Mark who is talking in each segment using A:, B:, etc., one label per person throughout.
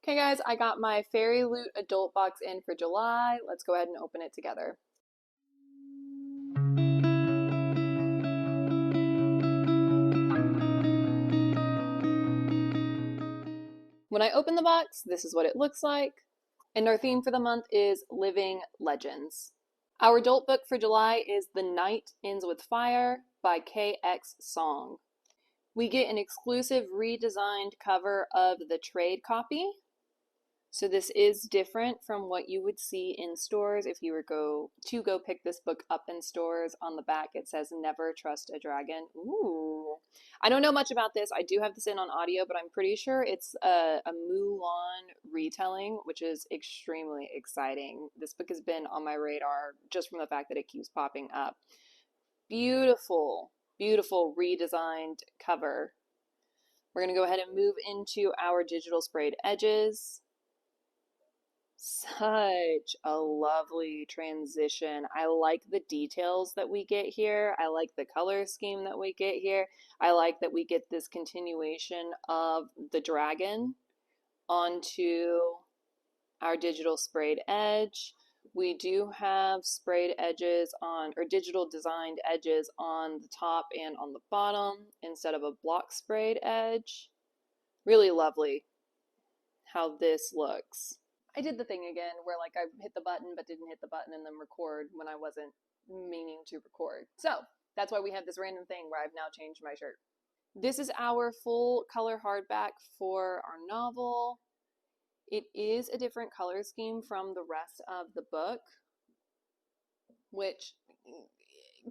A: Okay guys, I got my FairyLoot adult box in for July. Let's go ahead and open it together. When I open the box, this is what it looks like. And our theme for the month is Living Legends. Our adult book for July is The Night Ends with Fire by KX Song. We get an exclusive redesigned cover of the trade copy. So this is different from what you would see in stores if you were to go pick this book up in stores. On the back it says never trust a dragon. Ooh. I don't know much about this. I do have this in on audio, but I'm pretty sure it's a Mulan retelling, which is extremely exciting. This book has been on my radar just from the fact that it keeps popping up. Beautiful, beautiful redesigned cover. We're going to go ahead and move into our digital sprayed edges. Such a lovely transition. I like the details that we get here. I like the color scheme that we get here. I like that we get this continuation of the dragon onto our digital sprayed edge. We do have sprayed edges on, or digital designed edges on the top and on the bottom instead of a block sprayed edge. Really lovely how this looks. I did the thing again where like I hit the button but didn't hit the button and then record when I wasn't meaning to record. So that's why we have this random thing where I've now changed my shirt. This is our full color hardback for our novel. It is a different color scheme from the rest of the book, which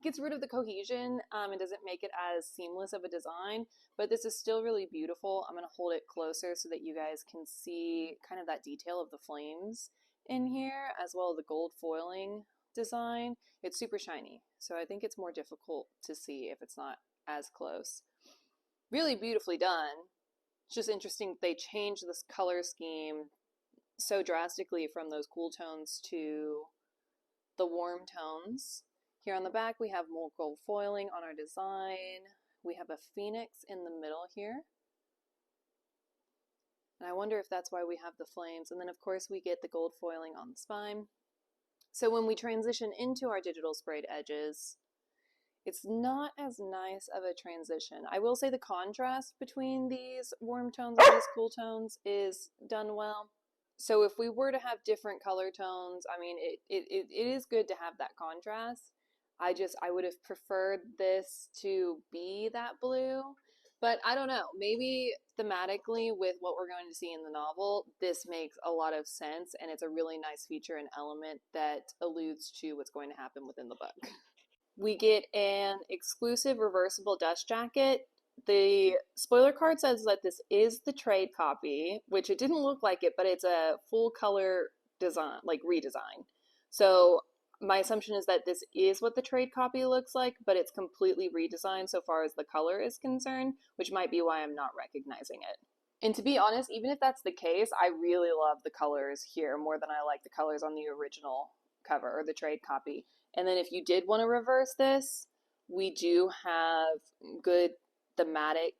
A: gets rid of the cohesion and doesn't make it as seamless of a design, but this is still really beautiful. I'm going to hold it closer so that you guys can see kind of that detail of the flames in here, as well as the gold foiling design. It's super shiny, so I think it's more difficult to see if it's not as close. Really beautifully done. It's just interesting they changed this color scheme so drastically from those cool tones to the warm tones. Here on the back we have more gold foiling on our design. We have a phoenix in the middle here. And I wonder if that's why we have the flames. And then of course we get the gold foiling on the spine. So when we transition into our digital sprayed edges, it's not as nice of a transition. I will say the contrast between these warm tones and these cool tones is done well. So if we were to have different color tones, I mean, it is good to have that contrast. I would have preferred this to be that blue, but I don't know, maybe thematically with what we're going to see in the novel, this makes a lot of sense and it's a really nice feature and element that alludes to what's going to happen within the book. We get an exclusive reversible dust jacket. The spoiler card says that this is the trade copy, which it didn't look like it, but it's a full color design, like redesign. So my assumption is that this is what the trade copy looks like, but it's completely redesigned so far as the color is concerned, which might be why I'm not recognizing it. And to be honest, even if that's the case, I really love the colors here more than I like the colors on the original cover or the trade copy. And then if you did want to reverse this, we do have good thematic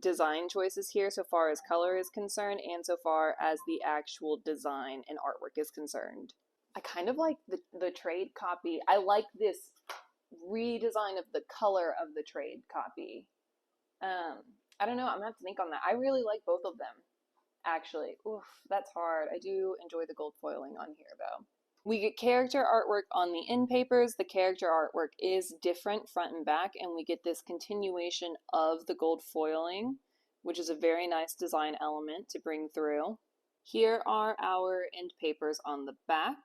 A: design choices here so far as color is concerned and so far as the actual design and artwork is concerned. I kind of like the trade copy. I like this redesign of the color of the trade copy. I don't know, I'm gonna have to think on that. I really like both of them, actually. Oof, that's hard. I do enjoy the gold foiling on here though. We get character artwork on the end papers. The character artwork is different front and back, and we get this continuation of the gold foiling, which is a very nice design element to bring through. Here are our end papers on the back.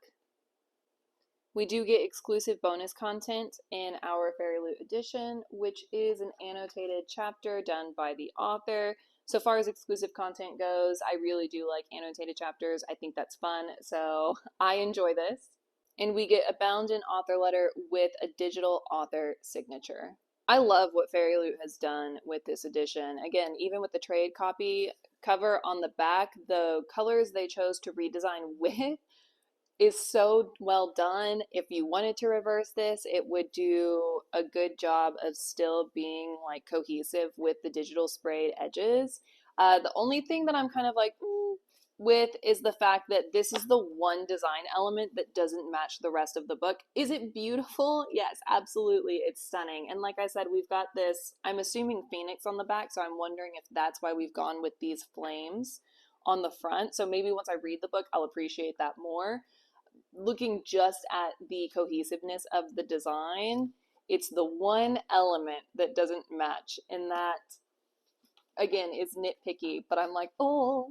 A: We do get exclusive bonus content in our FairyLoot edition, which is an annotated chapter done by the author. So far as exclusive content goes, I really do like annotated chapters. I think that's fun, so I enjoy this. And we get a bound-in author letter with a digital author signature. I love what FairyLoot has done with this edition. Again, even with the trade copy cover on the back, the colors they chose to redesign with is so well done. If you wanted to reverse this, it would do a good job of still being like cohesive with the digital sprayed edges. The only thing that I'm kind of like, with is the fact that this is the one design element that doesn't match the rest of the book. Is it beautiful? Yes, absolutely. It's stunning. And like I said, we've got this, I'm assuming Phoenix on the back, so I'm wondering if that's why we've gone with these flames on the front. So maybe once I read the book, I'll appreciate that more. Looking just at the cohesiveness of the design, it's the one element that doesn't match, and that, again, is nitpicky, but I'm like, oh,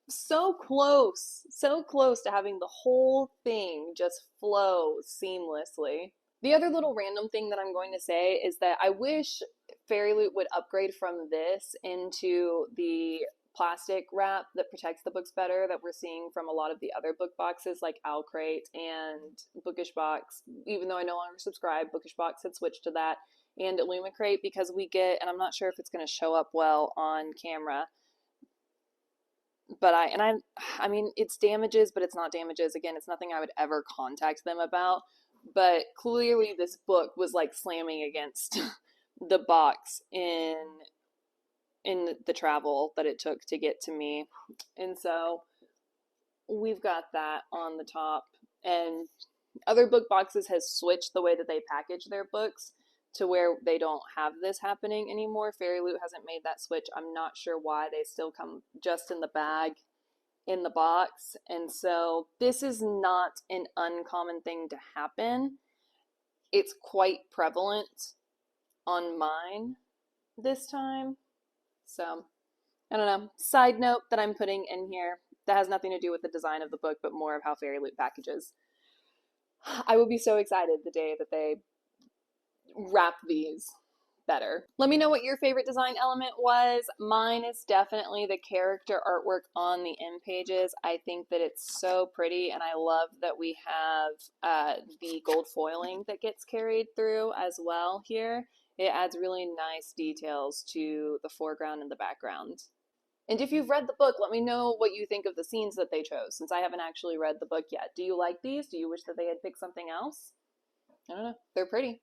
A: so close to having the whole thing just flow seamlessly. The other little random thing that I'm going to say is that I wish FairyLoot would upgrade from this into the plastic wrap that protects the books better that we're seeing from a lot of the other book boxes like Owlcrate and Bookish Box. Even though I no longer subscribe, Bookish Box had switched to that, and Illumicrate, because we get, and I'm not sure if it's going to show up well on camera, but I mean, it's damages, but it's not damages. Again, it's nothing I would ever contact them about, but clearly this book was like slamming against the box in the travel that it took to get to me. And so we've got that on the top, and other book boxes has switched the way that they package their books to where they don't have this happening anymore. FairyLoot hasn't made that switch. I'm not sure why. They still come just in the bag in the box. And so this is not an uncommon thing to happen. It's quite prevalent on mine this time. So I don't know. Side note that I'm putting in here that has nothing to do with the design of the book, but more of how FairyLoot packages. I will be so excited the day that they wrap these better. Let me know what your favorite design element was. Mine is definitely the character artwork on the end pages. I think that it's so pretty, and I love that we have the gold foiling that gets carried through as well here. It adds really nice details to the foreground and the background. And if you've read the book, let me know what you think of the scenes that they chose, since I haven't actually read the book yet. Do you like these? Do you wish that they had picked something else? I don't know. They're pretty.